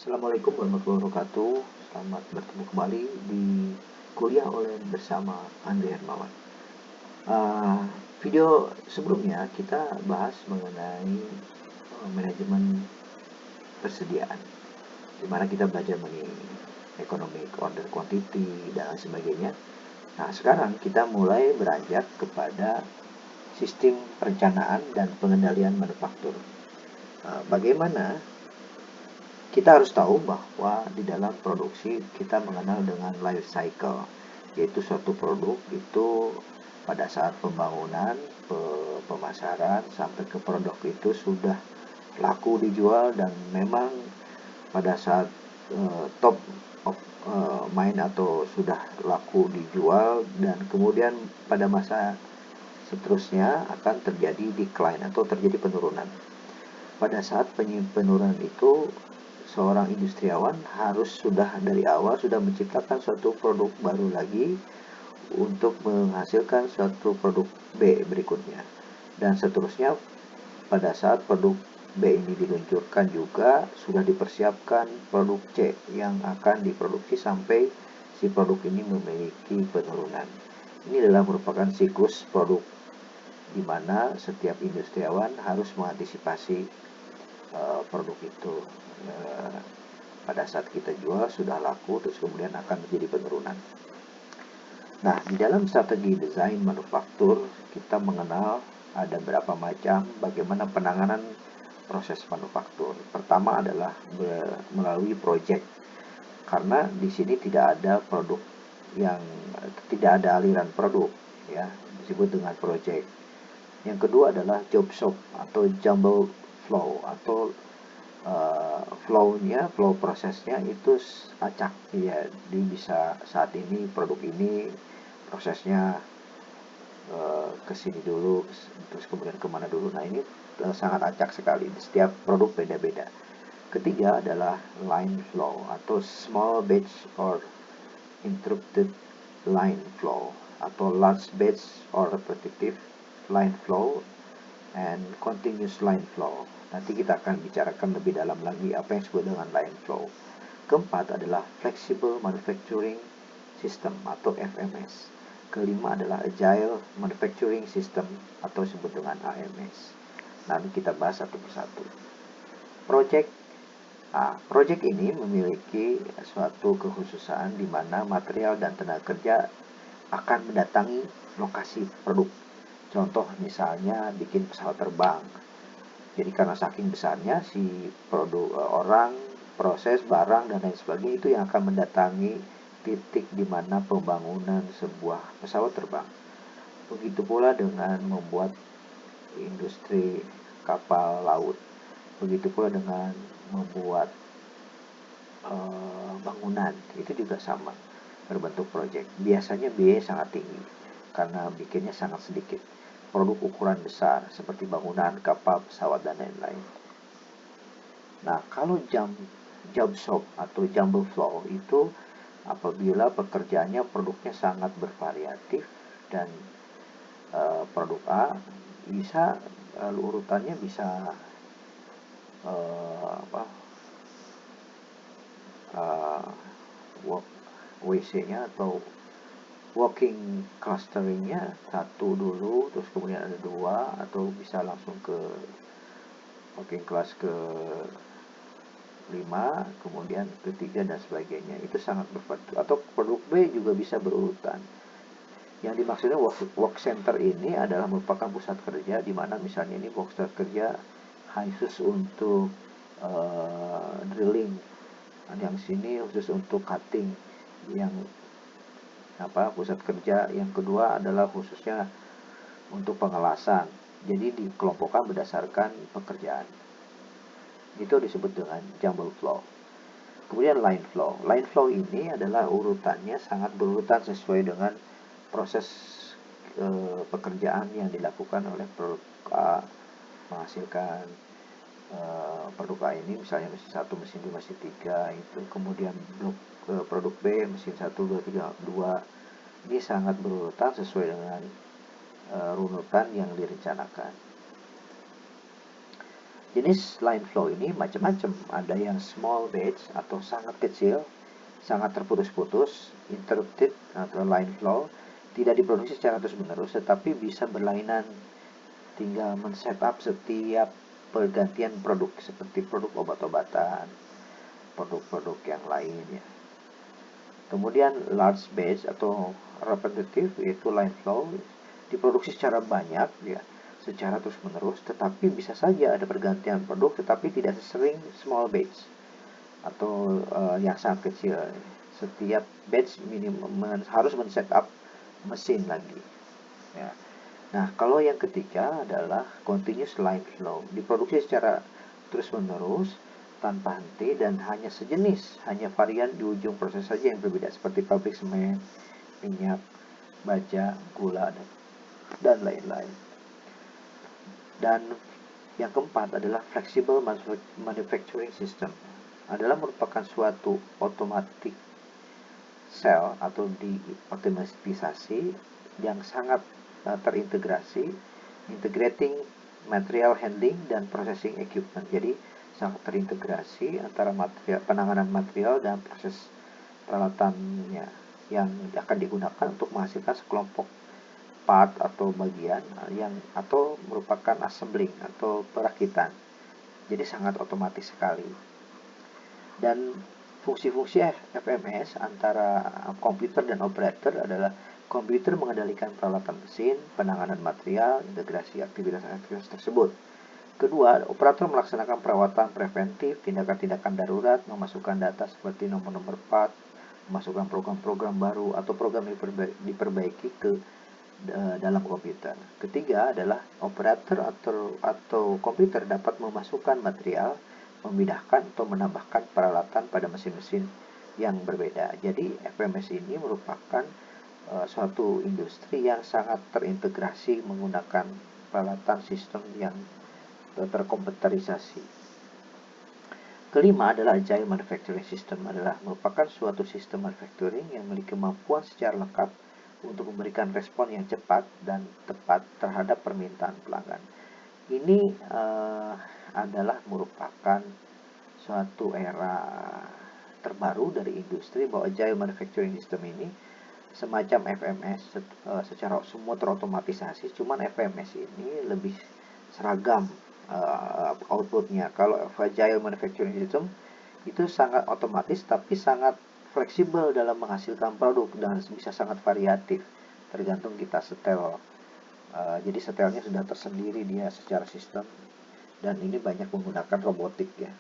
Assalamualaikum warahmatullahi wabarakatuh. Selamat bertemu kembali di kuliah online bersama Andri Hermawan. Uh, Video sebelumnya kita bahas mengenai manajemen persediaan, di mana kita belajar mengenai economic order quantity dan lain sebagainya. Nah, sekarang kita mulai beranjak kepada sistem perencanaan dan pengendalian manufaktur. Bagaimana kita harus tahu bahwa di dalam produksi kita mengenal dengan life cycle, yaitu suatu produk itu pada saat pembangunan, pemasaran sampai ke produk itu sudah laku dijual, dan memang pada saat top of mind atau sudah laku dijual, dan kemudian pada masa seterusnya akan terjadi decline atau terjadi penurunan. Pada saat penurunan itu, seorang industriawan harus sudah dari awal sudah menciptakan suatu produk baru lagi untuk menghasilkan suatu produk B berikutnya. Dan seterusnya, pada saat produk B ini diluncurkan juga sudah dipersiapkan produk C yang akan diproduksi sampai si produk ini memiliki penurunan. Ini adalah merupakan siklus produk di mana setiap industriawan harus mengantisipasi produk itu pada saat kita jual sudah laku, terus kemudian akan menjadi penurunan. Nah, di dalam strategi desain manufaktur kita mengenal ada berapa macam bagaimana penanganan proses manufaktur. Pertama adalah melalui project, karena di sini tidak ada produk yang tidak ada aliran produk, ya, disebut dengan project. Yang kedua adalah job shop atau jumble flow, atau flow prosesnya itu acak, ya. Dia bisa saat ini produk ini prosesnya ke sini dulu, terus kemudian kemana dulu. Nah, ini sangat acak sekali, setiap produk beda-beda. Ketiga adalah line flow atau small batch or interrupted line flow, atau large batch or repetitive line flow and continuous line flow. Nanti kita akan bicarakan lebih dalam lagi apa yang disebut dengan line flow. Keempat adalah flexible manufacturing system atau FMS. Kelima adalah agile manufacturing system atau disebut dengan AMS. Nanti kita bahas satu persatu. Project ini memiliki suatu kekhususan di mana material dan tenaga kerja akan mendatangi lokasi produk. Contoh misalnya bikin pesawat terbang. Jadi karena saking besarnya si produk, orang, proses, barang dan lain sebagainya, itu yang akan mendatangi titik di mana pembangunan sebuah pesawat terbang. Begitu pula dengan membuat industri kapal laut. Begitu pula dengan membuat bangunan, itu juga sama, berbentuk project. Biasanya biaya sangat tinggi karena bikinnya sangat sedikit. Produk ukuran besar seperti bangunan, kapal, pesawat, dan lain-lain. Nah, kalau job shop atau jumble flow itu apabila pekerjaannya produknya sangat bervariatif dan produk A bisa urutannya bisa WC-nya atau walking clusteringnya satu dulu, terus kemudian ada dua, atau bisa langsung ke walking class ke 5, kemudian ketiga dan sebagainya. Itu sangat bervariatif. Atau produk B juga bisa berurutan. Yang dimaksudnya work center ini adalah merupakan pusat kerja, di mana misalnya ini pusat kerja khusus untuk drilling, yang sini khusus untuk cutting, yang pusat kerja yang kedua adalah khususnya untuk pengelasan. Jadi dikelompokkan berdasarkan pekerjaan. Itu disebut dengan jumble flow. Kemudian line flow. Line flow ini adalah urutannya sangat berurutan sesuai dengan proses pekerjaan yang dilakukan oleh produk A menghasilkan produk A ini, misalnya mesin 1, mesin 2, mesin 3 itu. Kemudian produk B mesin 1, 2, 3, 2. Ini sangat berurutan sesuai dengan runutan yang direncanakan. Jenis line flow ini macam-macam. Ada yang small batch atau sangat kecil, sangat terputus-putus, interrupted atau line flow, tidak diproduksi secara terus-menerus tetapi bisa berlainan, tinggal men-setup setiap pergantian produk seperti produk obat-obatan, produk-produk yang lain ya. Kemudian large batch atau repetitive yaitu line flow, diproduksi secara banyak ya, secara terus-menerus, tetapi bisa saja ada pergantian produk tetapi tidak sesering small batch atau yang sangat kecil. Setiap batch harus men-setup mesin lagi ya. Nah, kalau yang ketiga adalah continuous line flow, diproduksi secara terus-menerus tanpa henti dan hanya sejenis, hanya varian di ujung proses saja yang berbeda seperti pabrik semen, minyak, baja, gula, dan lain-lain. Dan yang keempat adalah flexible manufacturing system, adalah merupakan suatu otomatik sel atau diotomatisasi yang sangat terintegrasi, integrating material handling dan processing equipment. Jadi sangat terintegrasi antara penanganan material dan proses peralatannya yang akan digunakan untuk menghasilkan sekelompok part atau bagian yang atau merupakan assembling atau perakitan. Jadi sangat otomatis sekali. Dan fungsi-fungsi FMS antara komputer dan operator adalah komputer mengendalikan peralatan mesin, penanganan material, integrasi aktivitas-aktivitas tersebut. Kedua, operator melaksanakan perawatan preventif, tindakan-tindakan darurat, memasukkan data seperti nomor-nomor part, memasukkan program-program baru atau program diperbaiki ke dalam komputer. Ketiga adalah operator atau komputer dapat memasukkan material, memindahkan atau menambahkan peralatan pada mesin-mesin yang berbeda. Jadi FMS ini merupakan suatu industri yang sangat terintegrasi menggunakan peralatan sistem yang terkomputerisasi. Kelima adalah Agile Manufacturing System, adalah merupakan suatu sistem manufacturing yang memiliki kemampuan secara lengkap untuk memberikan respon yang cepat dan tepat terhadap permintaan pelanggan. Ini adalah merupakan suatu era terbaru dari industri bahwa Agile Manufacturing System ini semacam FMS secara semua terotomatisasi, cuman FMS ini lebih seragam outputnya. Kalau Agile Manufacturing System itu sangat otomatis tapi sangat fleksibel dalam menghasilkan produk dan bisa sangat variatif tergantung kita setel. Jadi setelnya sudah tersendiri dia secara sistem dan ini banyak menggunakan robotik ya.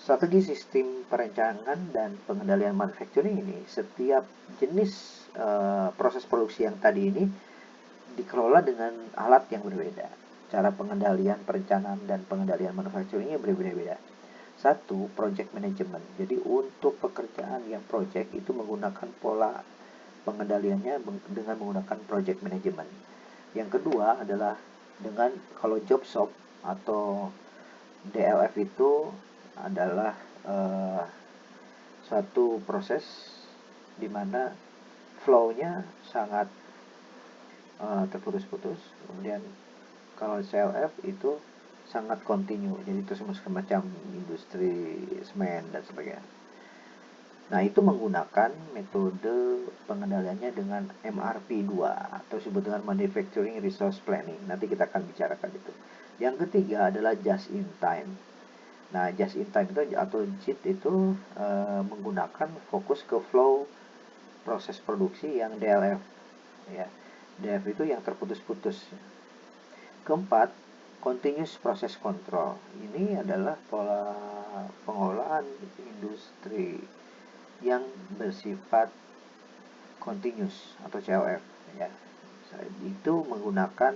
Strategi sistem perencanaan dan pengendalian manufacturing ini, setiap jenis proses produksi yang tadi ini dikelola dengan alat yang berbeda. Cara pengendalian, perencanaan, dan pengendalian manufacturingnya berbeda-beda. Satu, project management. Jadi untuk pekerjaan yang project itu menggunakan pola pengendaliannya dengan menggunakan project management. Yang kedua adalah dengan kalau job shop atau DLF itu adalah suatu proses di mana flow-nya sangat terputus-putus. Kemudian kalau CLF itu sangat kontinu, jadi itu semacam industri semen dan sebagainya. Nah, itu menggunakan metode pengendaliannya dengan MRP2 atau disebut dengan Manufacturing Resource Planning. Nanti kita akan bicarakan itu. Yang ketiga adalah just in time. Nah, just in time itu atau JIT itu menggunakan fokus ke flow proses produksi yang DLF ya. DLF itu yang terputus-putus. Keempat, continuous process control. Ini adalah pola pengolahan industri yang bersifat continuous atau COF ya. Itu menggunakan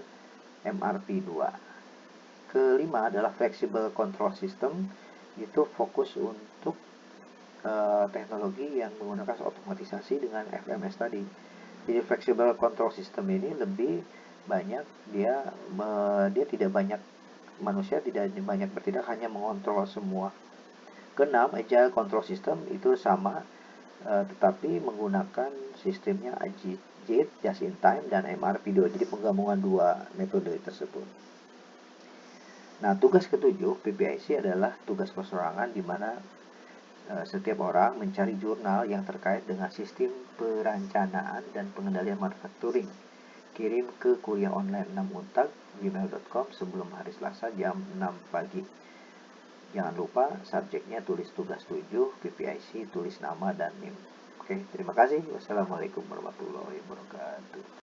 MRP2. Kelima adalah flexible control system, itu fokus untuk teknologi yang menggunakan otomatisasi dengan FMS tadi. Jadi flexible control system ini lebih banyak dia tidak banyak manusia, tidak banyak bertindak, hanya mengontrol semua. Keenam, agile control system itu sama tetapi menggunakan sistemnya JIT, just in time, dan MRP2. Jadi penggabungan dua metode tersebut. Nah, tugas ketujuh PPIC adalah tugas persorangan di mana setiap orang mencari jurnal yang terkait dengan sistem perencanaan dan pengendalian manufacturing. Kirim ke kuliah online 6untak@gmail.com sebelum hari Selasa jam 6 pagi. Jangan lupa subjeknya tulis tugas 7, PPIC tulis nama dan NIM. Oke, terima kasih. Wassalamualaikum warahmatullahi wabarakatuh.